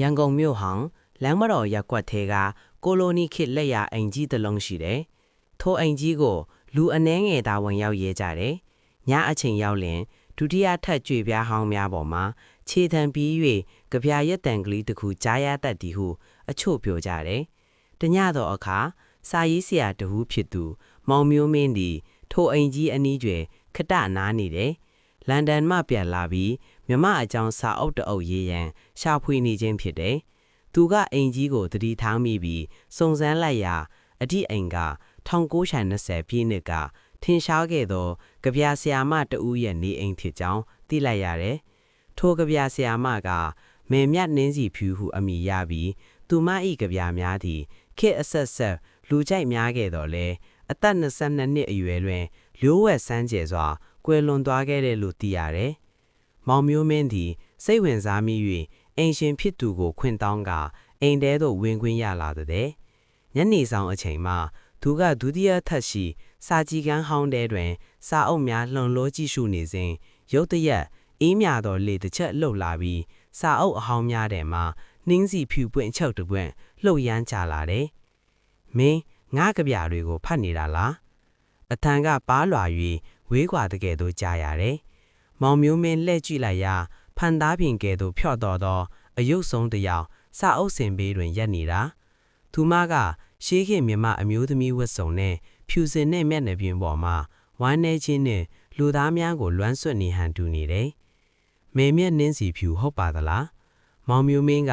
ရန်ကုန်မြို့ဟောင်းလမ်းမတော်ရပ်ကွက်ထဲကကိုလိုနီခေတ်လက်ရာအိမ်ကြီးတစ်လုံးရှိတယ်။ထိုအိမ်ကြီးကိုလူအနှဲငယ်သာဝင်ရောက်ရဲကြတယ်။ညအချိန်ရောက်လင်ဒုတိယထပ်ကြွေပြားဟောင်းများပေါ်မှာခြေထံပြီး၍ကြပြာရက်တန်ကလေးတစ်ခုကြားရတတ်သည်ဟုအချို့ပြောကြတယ်။တညသောအခါစာရေးဆရာတဟူးဖြစ်သူမောင်မျိုးမင်းသည်ထိုအိမ်ကြီးအနီးကျွယ်ခတနားနေတယ်။လန်ဒန်မှပြန်လာပြီးမြမအကြောင်းစာအုပ်တအုပ်ရေးရန်ရှာဖွေနေခြင်းဖြစ်တယ်။သူကအိမ်ကြီးကိုတတိထောင်းမိပြီးစုံစမ်းလိုက်ရာအတိအိမ်က1920ပြည့်နှစ်ကထင်ရှားခဲ့သောကြပြဆရာမတဦးရဲ့နေအိမ်ဖြစ်ကြောင်းသိလိုက်ရတယ်။ထိုကြပြဆရာမကမေမြတ်နှင်းစီဖြူဟုအမည်ရပြီးသူမ၏ကြပြများသည်ခေတ်အဆက်ဆက်လူကြိုက်များခဲ့တော်လဲအသက်22နှစ်အရွယ်တွင်လျိုးဝက်ဆန်းကျယ်စွာကွယ်လွန်သွားခဲ့တယ်လို့သိရတယ်။မောင်မျိုးမင်းသည်စိတ်ဝင်စားမိ၍အိမ်ရှင်ဖြစ်သူကိုခွင့်တောင်းကအိမ်ထဲသို့ဝင်ခွင့်ရလာတဲ့။ညနေဆောင်အချိန်မှာသူကဒုတိယထပ်ရှိစာကြည့်ကန်းဟောင်းတဲတွင်စာအုပ်များလှုံလို့ကြည့်ရှုနေစဉ်ရုတ်တရက်အေးမြသောလေတစ်ချက်လှုပ်လာပြီးစာအုပ်အဟောင်းများထဲမှာနှင်းစီဖြူပွင့်ချုပ်တစ်ပွင့်လှုပ်ရမ်းချလာတယ်။မင်းငါကြပြတွေကိုဖတ်နေတာလား။အထံကပါးလွာ၍ဝေးကွာတကယ်တော့ကြားရတယ်။မောင်မျိုးမင်းလှည့်ကြည့်လိုက်ရာဖန်သားပြင်ကဲ့သို့ဖြော့တော်သောအယုတ်ဆုံးတစ်ယောက်စာအုပ်စင်ဘေးတွင်ရပ်နေတာ။သူမကရှေးခေတ်မြမအမျိုးသမီးဝတ်စုံနဲ့ဖြူစင်တဲ့မျက်နှာပြင်ပေါ်မှာဝမ်းနေခြင်းနဲ့လူသားများကိုလွမ်းဆွတ်နေဟန်တူနေတယ်။မေမြတ်နှင်းစီဖြူဟုတ်ပါသလား။မောင်မျိုးမင်းက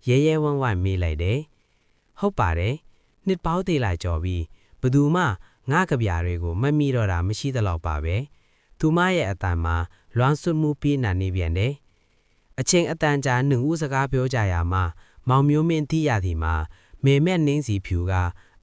ရဲရဲဝံ့ဝံ့မေးလိုက်တယ်။ဟုတ်ပါတယ်။နှစ်ပေါင်းသေးလာကြော်ပြီးဘသူမှငါကြပြတွေကိုမမိတော့တာမရှိသလောက်ပါပဲ။သူမရဲ့အတန်မှာလွမ်းဆွတ်မှုပြေးနာနေပြန်တယ်။အချိန်အတန်ကြာနှုတ်ဦးစကားပြောကြရာမှာမောင်မျိုးမင်းသိရသည်မှာမေမြတ်နှင်းစီဖြူက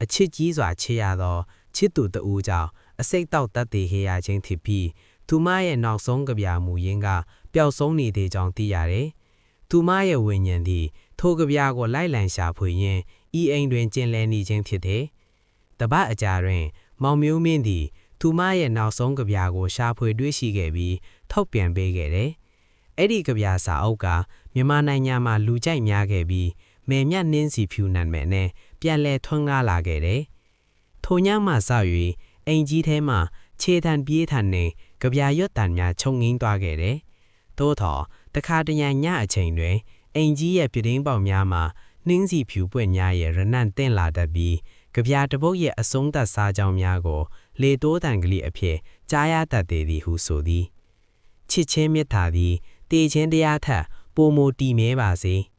အချစ်ကြီးစွာချစ်ရသောချစ်သူတဦးကြောင့်အစိတ်တောက်တတ်သေးဟေရခြင်းဖြစ်ပြီးသူမရဲ့နောက်ဆုံးကြပြမူရင်းကပျောက်ဆုံးနေသေးကြောင်းသိရတယ်။သူမရဲ့ဝိညာဉ်သည်ထိုကြပြကိုလိုက်လံရှာဖွေရင်းဤအိမ်တွင်ကျင်လည်နေခြင်းဖြစ်တယ်။တပတ်အကြာတွင်မောင်မျိုးမင်းသည်သူမရဲ့နောက်ဆုံးကြပြကိုရှာဖွေတွေ့ရှိခဲ့ပြီးထုတ်ပြန်ပေးခဲ့တယ်။အဲ့ဒီကြပြစာအုပ်ကမြန်မာနိုင်ငံမှာလူကြိုက်များခဲ့ပြီးမေမြတ်နှင်းစီဖြူနာမည်နဲ့ပြန်လည်ထွန်းကားလာခဲ့တယ်။ထိုညမှစ၍အိမ်ကြီးထဲမှာခြေထန်ပြေးထန်နေကြပြရွတ်တန်များခြုံငင်းသွားခဲ့တယ်။သို့သောတခါတရံညအချိန်တွင်အိမ်ကြီးရဲ့ပြတင်းပေါက်များမှာနှင်းစီဖြူပွင့်များရဲ့ရနံ့တင်လာတတ်ပြီးကြပြတပုတ်ရဲ့အဆုံးသတ်စားကြောင်းများကိုလေတိုးတန်ကလေးအဖြစ်ကြားရတတ်သေးသည်ဟုဆိုသည်ချစ်ချင်းမြတ်တာသည်တေချင်းတရားထက်ပိုမိုတီမဲပါစေ။